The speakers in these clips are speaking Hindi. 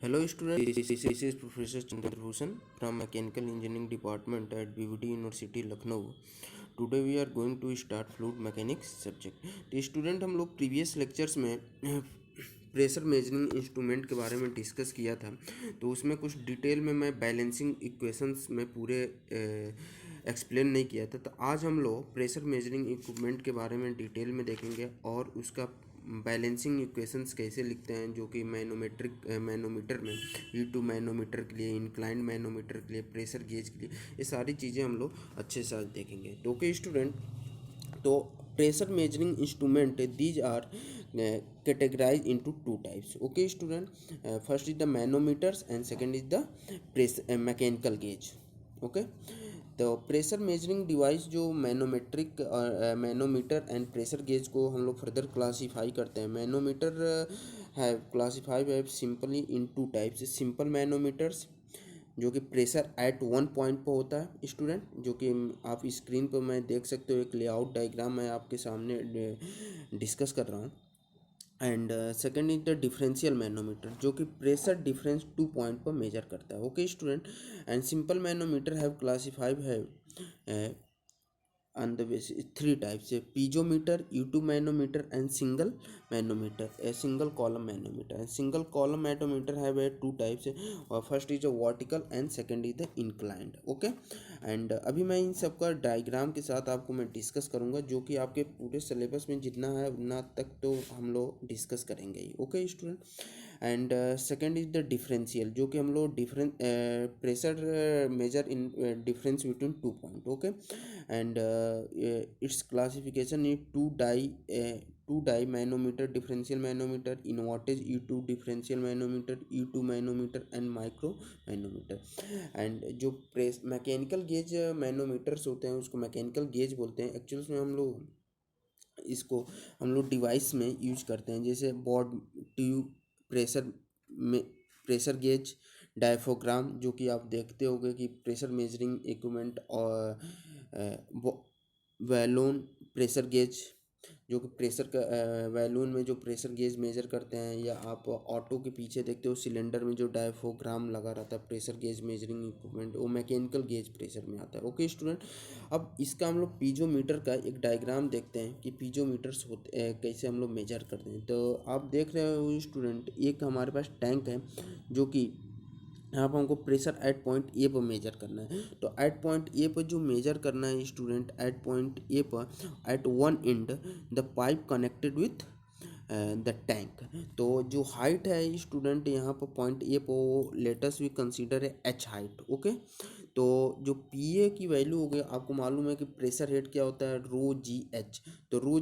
Hello students, this is Professor Chandrabhushan from Mechanical Engineering Department at BVD University Lucknow. Today we are going to start fluid mechanics subject. तो स्टूडेंट हम लोग प्रीवियस लेक्चर्स में प्रेशर मेजरिंग इंस्ट्रूमेंट के बारे में डिस्कस किया था, तो उसमें कुछ डिटेल में मैं बैलेंसिंग इक्वेशंस में पूरे एक्सप्लेन नहीं किया था। तो आज हम लोग प्रेशर मेजरिंग इक्विपमेंट के बारे में डिटेल में देखेंगे और उसका बैलेंसिंग इक्वेशंस कैसे लिखते हैं, जो कि मैनोमीटर में E2 मैनोमीटर के लिए, इंक्लाइंड मैनोमीटर के लिए, प्रेशर गेज के लिए, ये सारी चीज़ें हम लोग अच्छे से आज देखेंगे। तो ओके स्टूडेंट, तो pressure measuring instrument these are categorized into two types. Okay student, first is the manometers and second is the mechanical gauge. Okay, तो प्रेशर मेजरिंग डिवाइस जो मैनोमीटर एंड प्रेशर गेज को हम लोग फर्दर क्लासीफाई करते हैं। मैनोमीटर है क्लासीफाइड है simply in two types. Simple manometers जो कि प्रेशर एट वन पॉइंट पर होता है स्टूडेंट, जो कि आप स्क्रीन पर मैं देख सकते हो, एक लेआउट डायग्राम मैं आपके सामने डिस्कस कर रहा हूँ। And second is the differential manometer जो कि प्रेशर डिफरेंस 2 पॉइंट पर मेजर करता है। Okay student, and simple manometer have classified है on the basis three types: a piezometer, U2 manometer, and single manometer, a single column manometer. And single column manometer have two types. First is a vertical and second is the inclined. Okay, and अभी मैं इन सब का डायग्राम के साथ आपको मैं डिस्कस करूँगा, जो कि आपके पूरे सिलेबस में जितना है उतना तक तो हम लोग डिस्कस करेंगे ही। Okay student, and second is the differential जो कि हम लोग pressure measure in difference between 2 point. Okay, and its classification is two die manometer, differential manometer, इन वाटेज E2 differential manometer, E2 manometer and micro manometer. And जो मैकेनिकल गेज मैनोमीटर्स होते हैं उसको मैकेनिकल गेज बोलते हैं। एक्चुअल्स में इसको हम लोग डिवाइस में यूज करते हैं, जैसे Bourdon tube, pressure gauge, diaphragm, जो कि आप देखते होंगे कि प्रेशर मेजरिंग इक्विपमेंट, और वैलून प्रेशर गेज जो कि प्रेशर का वैलून में जो प्रेशर गेज मेजर करते हैं, या आप ऑटो के पीछे देखते हो सिलेंडर में जो डायफ्राम लगा रहता है प्रेशर गेज मेजरिंग इक्विपमेंट, वो मैकेनिकल गेज प्रेशर में आता है। ओके स्टूडेंट, अब इसका हम लोग पीजोमीटर का एक डायग्राम देखते हैं कि पीजोमीटर्स होते कैसे हम लोग मेजर करते हैं। तो आप देख रहे हो स्टूडेंट, एक हमारे पास टैंक है जो कि यहाँ पर हमको प्रेशर एट पॉइंट ए पर मेजर करना है। तो एट पॉइंट ए पर जो मेजर करना है स्टूडेंट, एट पॉइंट ए पर at one end the pipe connected with the tank. तो जो हाइट है स्टूडेंट यहाँ पर पॉइंट ए पर, लेटेस्ट वी कंसीडर है एच हाइट। ओके, तो जो पी ए की वैल्यू हो गई, आपको मालूम है कि प्रेशर हेड क्या होता है, रो जी एच। तो रो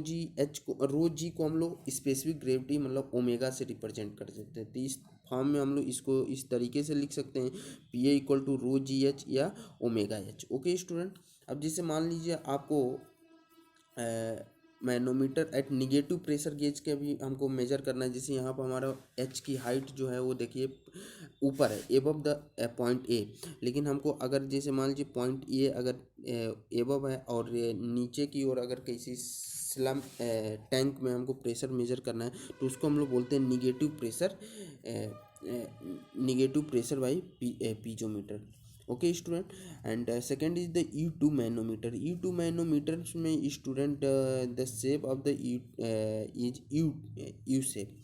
जी को हम लोग स्पेसिफिक ग्रेविटी मतलब ओमेगा से रिप्रेजेंट कर सकते हैं। तो इस फॉर्म में हम लोग इसको इस तरीके से लिख सकते हैं, P A equal to rho G H या ओमेगा एच। ओके स्टूडेंट, अब जैसे मान लीजिए आपको manometer at negative pressure gauge के भी हमको मेजर करना है। जैसे यहाँ पर हमारा एच की हाइट जो है वो देखिए ऊपर है, एबव द पॉइंट ए, लेकिन हमको अगर जैसे मान लीजिए पॉइंट ए अगर एबव है और नीचे की ओर अगर किसी स्लम टैंक में हमको प्रेशर मेजर करना है, तो उसको हम लोग बोलते हैं negative pressure by piezometer. Okay student, and second is the E2 manometer. E2 manometer में student the shape of the is U shape.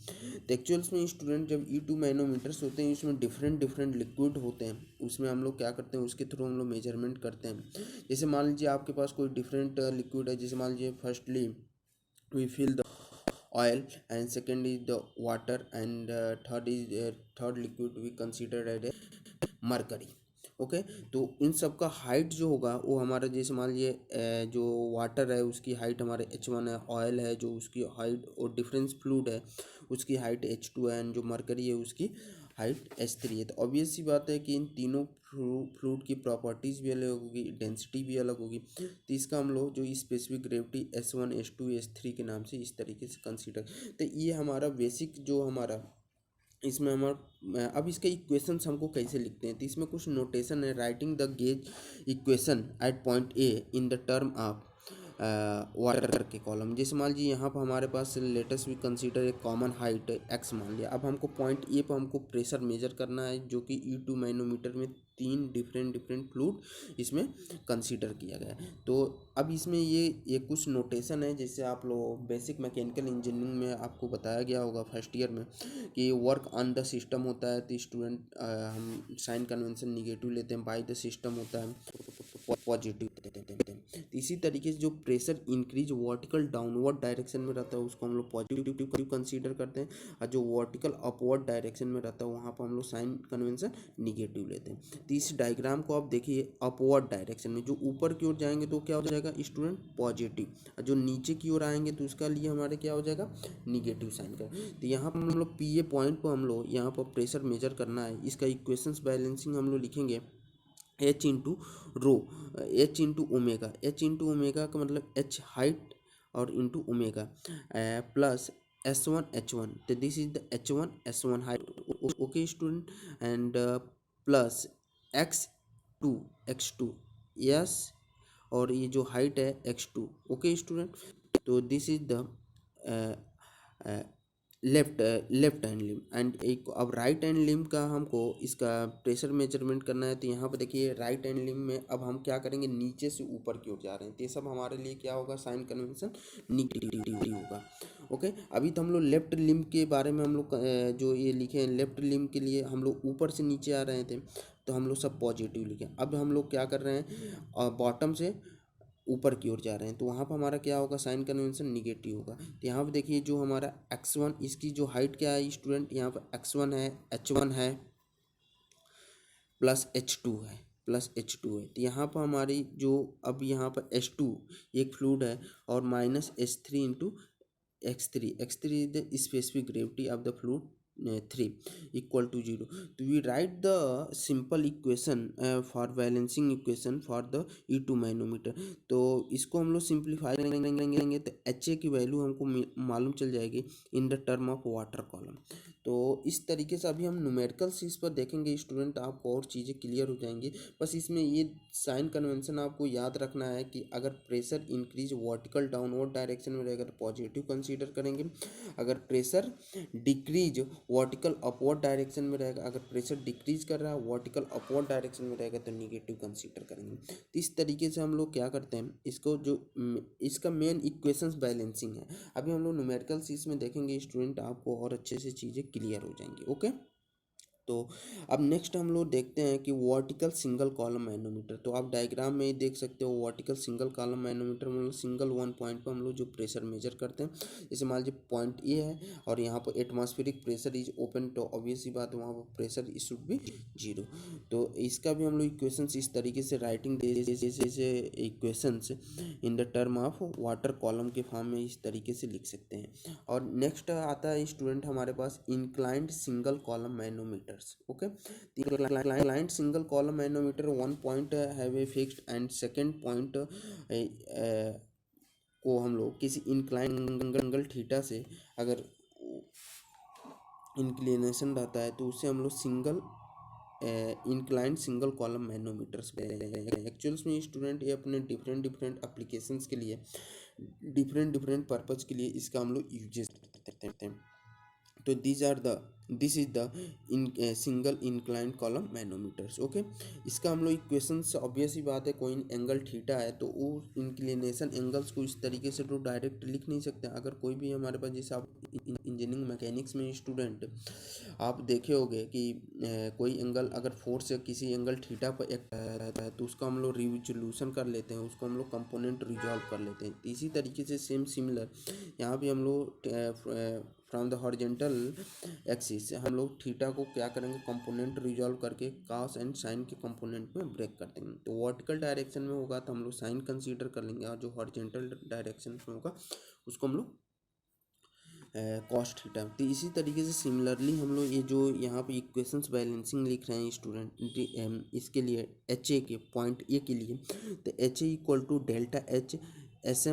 तो एक्चुअल्स में स्टूडेंट जब E2 मैनोमीटर्स होते हैं उसमें डिफरेंट लिक्विड होते हैं, उसमें हम लोग क्या करते हैं, उसके थ्रू हम लोग मेजरमेंट करते हैं। जैसे मान लीजिए आपके पास कोई डिफरेंट लिक्विड है, जैसे मान लीजिए firstly we fill the oil, and second is the water, and third liquid we consider as a mercury। Okay, तो इन सब का हाइट जो होगा वो हमारा, जैसे मान लीजिए जो वाटर है उसकी हाइट हमारे H1 है, ऑयल है जो उसकी हाइट, और डिफरेंस फ्लूइड है उसकी हाइट H2 है, एंड जो मरकरी है उसकी हाइट H3 है। तो ऑब्वियस सी बात है कि इन तीनों फ्लूइड की प्रॉपर्टीज़ भी अलग होगी, डेंसिटी भी अलग होगी। तो इसका हम लोग जो specific gravity S1 S2 S3 के नाम से इस तरीके से कंसीडर। तो ये हमारा बेसिक जो हमारा इसमें हमारा, अब इसके इक्वेशंस हमको कैसे लिखते हैं, तो इसमें कुछ नोटेशन है। Writing the gauge equation at point A in the term of water के कॉलम। जैसे मान लीजिए यहाँ पर हमारे पास लेटेस्ट भी कंसीडर एक कॉमन हाइट एक्स मान लिया। अब हमको पॉइंट ए पर हमको प्रेशर मेजर करना है, जो कि E2 मैनोमीटर में 3 डिफरेंट फ्लूइड इसमें कंसीडर किया गया है। तो अब इसमें ये कुछ नोटेशन है, जैसे आप लोग बेसिक मैकेनिकल इंजीनियरिंग में आपको बताया गया होगा फर्स्ट ईयर में कि वर्क ऑन द सिस्टम होता है। तो स्टूडेंट हम साइन कन्वेंशन निगेटिव लेते हैं, बाय द सिस्टम होता है पॉजिटिव देते हैं। तो इसी तरीके से जो pressure increase vertical downward direction में रहता है उसको हम लोग पॉजिटिव कंसीडर करते हैं, और जो वर्टिकल अपवर्ड डायरेक्शन में रहता है वहाँ पर हम लोग साइन कन्वेंशन निगेटिव लेते हैं। तो इस डायग्राम को आप देखिए, अपवर्ड डायरेक्शन में जो ऊपर की ओर जाएंगे तो क्या हो जाएगा स्टूडेंट पॉजिटिव, और जो नीचे की ओर आएंगे तो उसका लिए हमारे क्या हो जाएगा निगेटिव साइन का। तो यहाँ पर हम लोग पी ए पॉइंट पर हम लोग यहाँ पर प्रेशर मेजर करना है, इसका इक्वेशंस बैलेंसिंग हम लोग लिखेंगे H into rho, H into omega. H into omega का मतलब एच हाइट और into omega plus S1 H1। तो this is the H1 height, okay student, and plus X2 yes, और ये जो हाइट है X2, ओके स्टूडेंट। तो this is the left hand limb, and एक अब राइट हैंड लिम का हमको इसका प्रेशर मेजरमेंट करना है। तो यहाँ पर देखिए राइट हैंड लिम में अब हम क्या करेंगे, नीचे से ऊपर की ओर जा रहे हैं, तो ये सब हमारे लिए क्या होगा साइन कन्वेंशन निगेटिव होगा। ओके, अभी तो हम लोग लेफ्ट लिम के बारे में हम लोग जो ये लिखे हैं लेफ्ट लिम के लिए हम लोग ऊपर से नीचे आ रहे थे, तो हम लोग सब पॉजिटिव लिखे। अब हम लोग क्या कर रहे हैं, बॉटम से ऊपर की ओर जा रहे हैं, तो वहाँ पर हमारा क्या होगा साइन कन्वेंशन निगेटिव होगा। तो यहाँ पर देखिए जो हमारा X1 इसकी जो हाइट क्या है स्टूडेंट, यहाँ पर X1 है, H1 है, प्लस H2 है। तो यहाँ पर हमारी जो अब यहाँ पर H2 एक फ्लूइड है, और minus H3 into X3 is the specific gravity of the fluid 3 equal to 0। तो we write the simple equation for balancing equation for the E2 manometer. तो इसको हम लोग सिंप्लीफाई करेंगे तो HA की वैल्यू हमको मालूम चल जाएगी इन the term of water column. तो इस तरीके से अभी हम न्यूमेरिकल्स इस पर देखेंगे स्टूडेंट, आपको और चीज़ें क्लियर हो जाएंगी। बस इसमें ये साइन कन्वेंशन आपको याद रखना है कि अगर pressure increase vertical downward direction में रहेगा तो पॉजिटिव कंसीडर करेंगे, अगर pressure decrease vertical upward direction में रहेगा, अगर प्रेशर डिक्रीज कर रहा है वर्टिकल अपवर्ड डायरेक्शन में रहेगा तो निगेटिव कंसीडर करेंगे। तो इस तरीके से हम लोग क्या करते हैं, इसको जो इसका मेन इक्वेशंस बैलेंसिंग है। अभी हम लोग न्यूमेरिकल्स इसमें देखेंगे स्टूडेंट, आपको और अच्छे से चीज़ें क्लियर हो जाएंगी। ओके, तो अब नेक्स्ट हम लोग देखते हैं कि वर्टिकल सिंगल कॉलम मैनोमीटर। तो आप डायग्राम में ही देख सकते हो वर्टिकल सिंगल कॉलम मैनोमीटर मतलब सिंगल वन पॉइंट पर हम लोग जो प्रेशर मेजर करते हैं। जैसे मान लीजिए पॉइंट ए है और यहाँ पर एटमॉस्फेरिक प्रेशर इज ओपन, तो ऑब्वियस ही बात है वहाँ पर प्रेशर इज शुड बी 0। तो इसका भी हम लोग इक्वेशंस इस तरीके से राइटिंग जैसे equations in the term of water column के फॉर्म में इस तरीके से लिख सकते हैं। और नेक्स्ट आता है स्टूडेंट हमारे पास inclined single column manometer. Okay, inclined single column manometer one point have a fixed end second point को हम लोग किसी इंक्लाइंड एंगल थीटा से अगर इंक्लिनेशन रहता है तो उससे हम लोग single inclined single column manometers actuals में स्टूडेंट ये अपने डिफरेंट एप्लीकेशंस के लिए डिफरेंट पर्पज़ के लिए इसका हम लोग यूजेस करते हैं। तो this is the single inclined column manometers. Okay, इसका हम लोग इक्वेशन से ऑब्वियस ही बात है, कोई एंगल थीटा है तो वो इंक्लिनेशन एंगल्स को इस तरीके से तो डायरेक्ट लिख नहीं सकते। अगर कोई भी हमारे पास जैसे आप इंजीनियरिंग मैकेनिक्स में स्टूडेंट आप देखे होंगे कि कोई एंगल अगर फोर्स से किसी एंगल थीटा पर एक्ट रहता है तो उसका हम लोग रिजोल्यूशन कर लेते हैं, उसको हम लोग कंपोनेंट रिजॉल्व कर लेते हैं। इसी तरीके से सिमिलर यहाँ भी हम लोग फ्रॉम द हॉरिजेंटल एक्सिस हम लोग थीटा को क्या करेंगे कंपोनेंट रिजॉल्व करके कॉस एंड साइन के कंपोनेंट में ब्रेक कर देंगे। तो वर्टिकल डायरेक्शन में होगा तो हम लोग साइन कंसीडर कर लेंगे, और जो हॉरिजेंटल डायरेक्शन में होगा उसको हम लोग कॉस्ट थीटा। तो इसी तरीके से सिमिलरली हम लोग ये जो यहाँ पे इक्वेशंस बैलेंसिंग लिख रहे हैं स्टूडेंट, इसके लिए एच ए के पॉइंट ए के लिए, तो H A equal to delta H S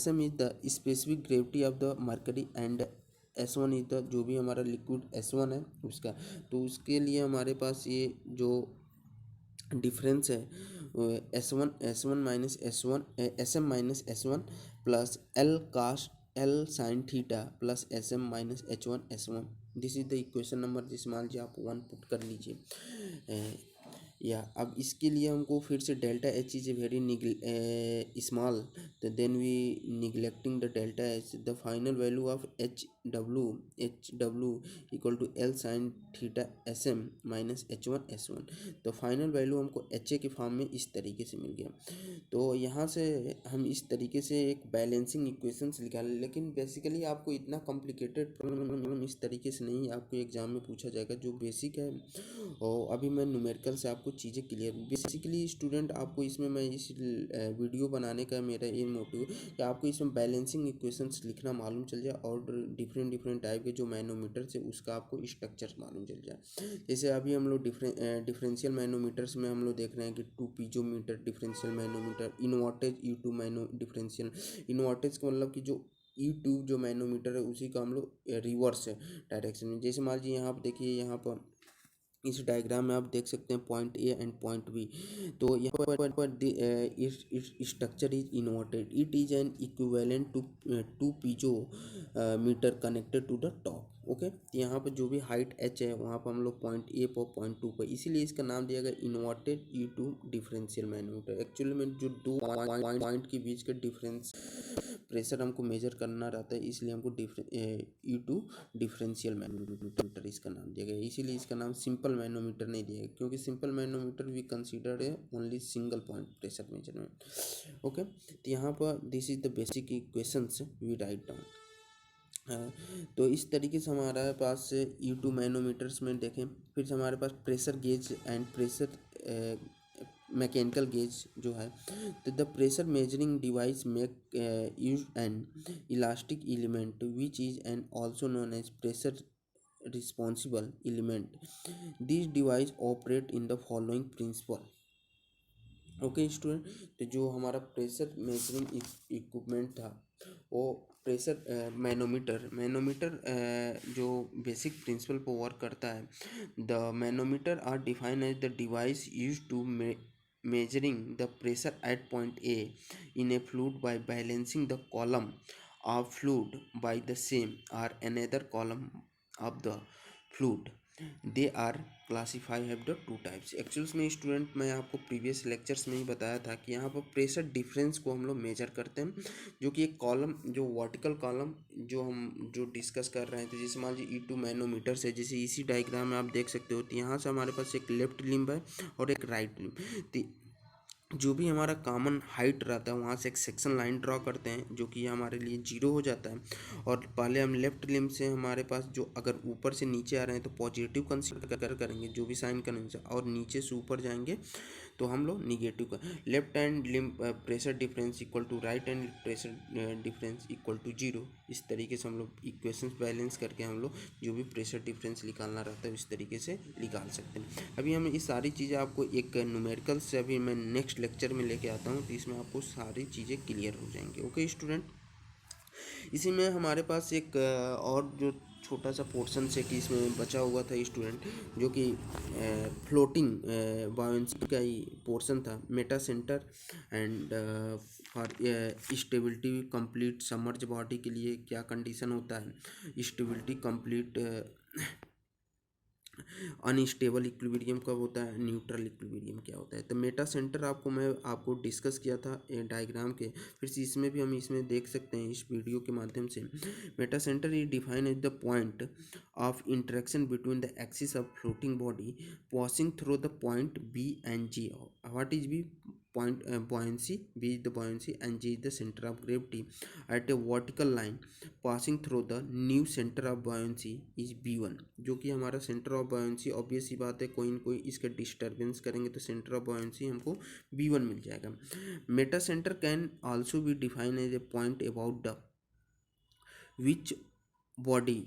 M is the specific gravity of the mercury and S1 is the जो भी हमारा लिक्विड S1 है उसका। तो उसके लिए हमारे पास ये जो डिफरेंस है S1 minus S1 SM minus S1 plus L काश L sine theta plus SM minus H1 S1। This is the equation number, जिस मान लीजिए आप 1 पुट कर लीजिए। या अब इसके लिए हमको फिर से delta H is a very small, तो then we neglecting the delta H, the final value of H W equal to L sine theta S M minus H1 S1। तो फाइनल वैल्यू हमको एच ए के फॉर्म में इस तरीके से मिल गया। तो यहाँ से हम इस तरीके से एक बैलेंसिंग इक्वेशंस निकालें, लेकिन बेसिकली आपको इतना कॉम्प्लिकेटेड प्रॉब्लम इस तरीके से नहीं आपको एग्जाम में पूछा जाएगा, जो बेसिक है। और अभी मैं न्यूमेरिकल से आपको चीज़ें क्लियर, बेसिकली स्टूडेंट आपको इसमें मैं इस वीडियो बनाने का मेरा ये मोटिव कि आपको इसमें बैलेंसिंग इक्वेशंस लिखना मालूम चल जाए और डिफरेंट डिफरेंट टाइप के जो मैनोमीटर से उसका आपको स्ट्रक्चर मालूम चल जाए। जैसे अभी हम लोग डिफरेंशियल मैनोमीटर्स में हम लोग देख रहे हैं कि 2 piezometer differential manometer, inverted E2 mano differential, inverted का मतलब कि जो E2 जो मैनोमीटर है उसी का हम लोग रिवर्स है डायरेक्शन में। जैसे मान लीजिए यहाँ पर देखिए, यहाँ पर इस डायग्राम में आप देख सकते हैं point A and point B. तो यहाँ पर structure is inverted, it is an equivalent to 2 piezometer connected to the top. Okay, यहाँ पर जो भी हाइट h है वहाँ पर हम लोग पॉइंट ए पर पॉइंट 2 पर, इसीलिए इसका नाम दिया गया inverted E2 differential manometer. Actually में जो दो पॉइंट के बीच का डिफरेंस प्रेशर हमको मेजर करना रहता है, इसलिए हमको E2 डिफरेंशियल मैनोमीटर इसका नाम दिया गया। इसीलिए इसका नाम सिंपल मैनोमीटर नहीं दिया गया, क्योंकि सिंपल मैनोमीटर वी कंसीडर्ड है only single point pressure measurement. Okay, तो यहाँ पर this is the basic equations we write down. तो इस तरीके से हमारे पास E2 मैनोमीटर्स में देखें। फिर से हमारे पास pressure gauge and pressure mechanical gauge जो है, तो the pressure measuring device make use an elastic element which is an also known as pressure responsible element. This device operate in the following principle. Okay student, तो जो हमारा प्रेशर मेजरिंग इक्विपमेंट था वो प्रेशर मैनोमीटर जो बेसिक प्रिंसिपल पर वर्क करता है। The manometer are defined as the device use to measuring the pressure at point A in a fluid by balancing the column of fluid by the same or another column of the fluid. They are classify have the 2 types. Actually में स्टूडेंट मैं आपको प्रीवियस लेक्चर्स में ही बताया था कि यहाँ पर प्रेशर डिफरेंस को हम लोग मेजर करते हैं, जो कि एक कॉलम, जो वर्टिकल कॉलम जो डिस्कस कर रहे थे, जैसे मान लीजिए E2 मैनोमीटर से, जैसे इसी डायग्राम में आप देख सकते हो, तो यहाँ से हमारे पास एक लेफ्ट लिम्ब है और एक राइट लिम्ब। जो भी हमारा कॉमन हाइट रहता है वहाँ से एक सेक्शन लाइन ड्रॉ करते हैं, जो कि हमारे लिए 0 हो जाता है। और पहले हम लेफ्ट लिम्ब से हमारे पास जो अगर ऊपर से नीचे आ रहे हैं तो पॉजिटिव कंसीडर करेंगे जो भी साइन करेंगे, और नीचे से ऊपर जाएंगे तो हम लोग निगेटिव का। Left hand limb pressure difference equal to right hand pressure difference equal to 0। इस तरीके से हम लोग इक्वेशंस बैलेंस करके हम लोग जो भी प्रेशर डिफरेंस निकालना रहता है इस तरीके से निकाल सकते हैं। अभी हम ये सारी चीज़ें आपको एक न्यूमेरिकल से अभी मैं नेक्स्ट लेक्चर में लेके आता हूँ, तो इसमें आपको सारी चीज़ें क्लियर हो जाएंगी। ओके स्टूडेंट, इसी में हमारे पास एक और जो छोटा सा पोर्शन से कि इसमें बचा हुआ था स्टूडेंट, जो कि फ्लोटिंग बायोन्सी का ही पोर्शन था। Meta centre and for stability complete submerge body के लिए क्या कंडीशन होता है, स्टेबिलिटी कंप्लीट अनस्टेबल इक्विलिब्रियम कब होता है, न्यूट्रल इक्विलिब्रियम क्या होता है। तो मेटा सेंटर मैं आपको डिस्कस किया था डायग्राम के, फिर से इसमें भी हम इसमें देख सकते हैं इस वीडियो के माध्यम से। Metacentre is defined as the point of interaction between the axis of floating body passing through the point B and G. What is B point buoyancy, B is the buoyancy and G is the center of gravity at a vertical line passing through the new center of buoyancy is B1। जो कि हमारा सेंटर ऑफ buoyancy ऑब्वियस सी बात है, कोई न कोई इसका डिस्टर्बेंस करेंगे तो सेंटर ऑफ buoyancy हमको B1 मिल जाएगा। Metacentre can also be defined as a point about the which body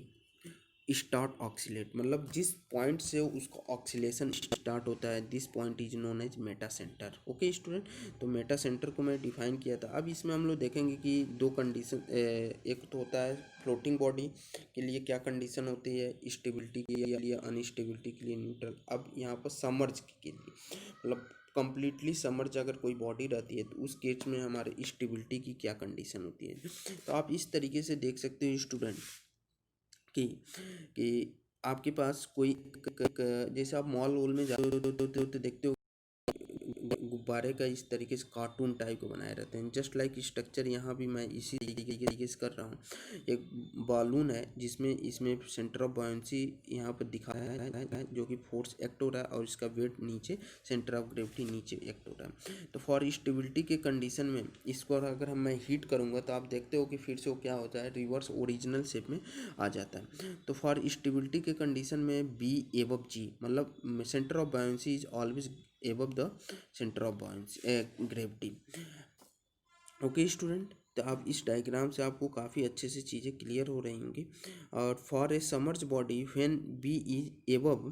start oscillate, मतलब जिस पॉइंट से उसका ऑक्सीलेशन स्टार्ट होता है, this point is known as metacentre. Okay student, तो मेटा सेंटर को मैं डिफाइन किया था। अब इसमें हम लोग देखेंगे कि दो कंडीशन, एक तो होता है फ्लोटिंग बॉडी के लिए क्या कंडीशन होती है, स्टेबिलिटी के लिए अनस्टेबिलिटी के लिए न्यूट्रल। अब यहाँ पर सबमर्ज के लिए मतलब कम्प्लीटली सबमर्ज अगर कोई बॉडी रहती है तो उस केस में हमारे स्टेबिलिटी की क्या कंडीशन होती है। तो आप इस तरीके से देख सकते हो स्टूडेंट कि कि आपके पास कोई जैसे आप मॉल वॉल में जाते हो तो देखते हो गुब्बारे का इस तरीके से कार्टून टाइप को बनाए रहते हैं। जस्ट लाइक स्ट्रक्चर यहाँ भी मैं इसी तरीके से कर रहा हूँ। एक बालून है जिसमें इसमें सेंटर ऑफ बायोंसी यहाँ पर दिखाया है जो कि फोर्स एक्ट हो रहा है और इसका वेट नीचे, सेंटर ऑफ ग्रेविटी नीचे एक्ट हो रहा है। तो फॉर स्टेबिलिटी के कंडीशन में इसको अगर मैं हीट करूँगा तो आप देखते हो कि फिर से वो क्या होता है, रिवर्स ओरिजिनल शेप में आ जाता है। तो फॉर स्टेबिलिटी के कंडीशन में बी एबव जी, मतलब centre of buoyancy is always above the centre of gravity. Okay student, तो आप इस डायग्राम से आपको काफ़ी अच्छे से चीज़ें क्लियर हो रही होंगी। और for a submerged body when B is above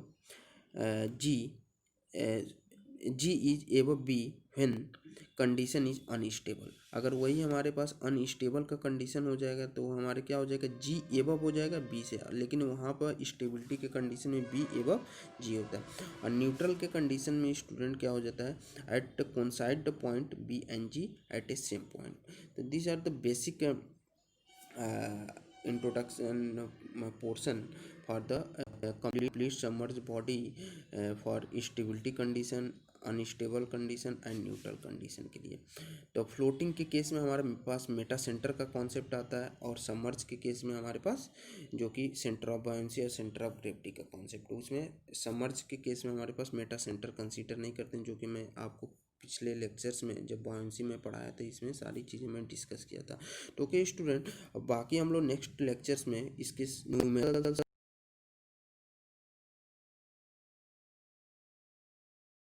G, G is above B when condition is unstable. अगर वही हमारे पास अनस्टेबल का कंडीशन हो जाएगा तो हमारे क्या हो जाएगा, जी एबव हो जाएगा बी से, लेकिन वहाँ पर स्टेबिलिटी के कंडीशन में बी एबव जी होता है। और न्यूट्रल के कंडीशन में स्टूडेंट क्या हो जाता है, at coincide the point B and G at a same point. So this are the basic introduction portion for the complete submerged body for stability condition, unstable condition and neutral condition के लिए। तो फ्लोटिंग के केस में हमारे पास मेटा सेंटर का कॉन्सेप्ट आता है और सबमर्ज के केस में हमारे पास जो कि सेंटर ऑफ बायोंसी और सेंटर ऑफ ग्रेविटी का कॉन्सेप्ट। उसमें सबमर्ज के केस में हमारे पास मेटा सेंटर कंसीडर नहीं करते हैं, जो कि मैं आपको पिछले लेक्चर्स में जब बायोंसी में पढ़ाया था इसमें सारी चीज़ें मैं डिस्कस किया था। तो ओके स्टूडेंट, अब बाकी हम लोग नेक्स्ट लेक्चर्स में इसके न्यूमेरिकल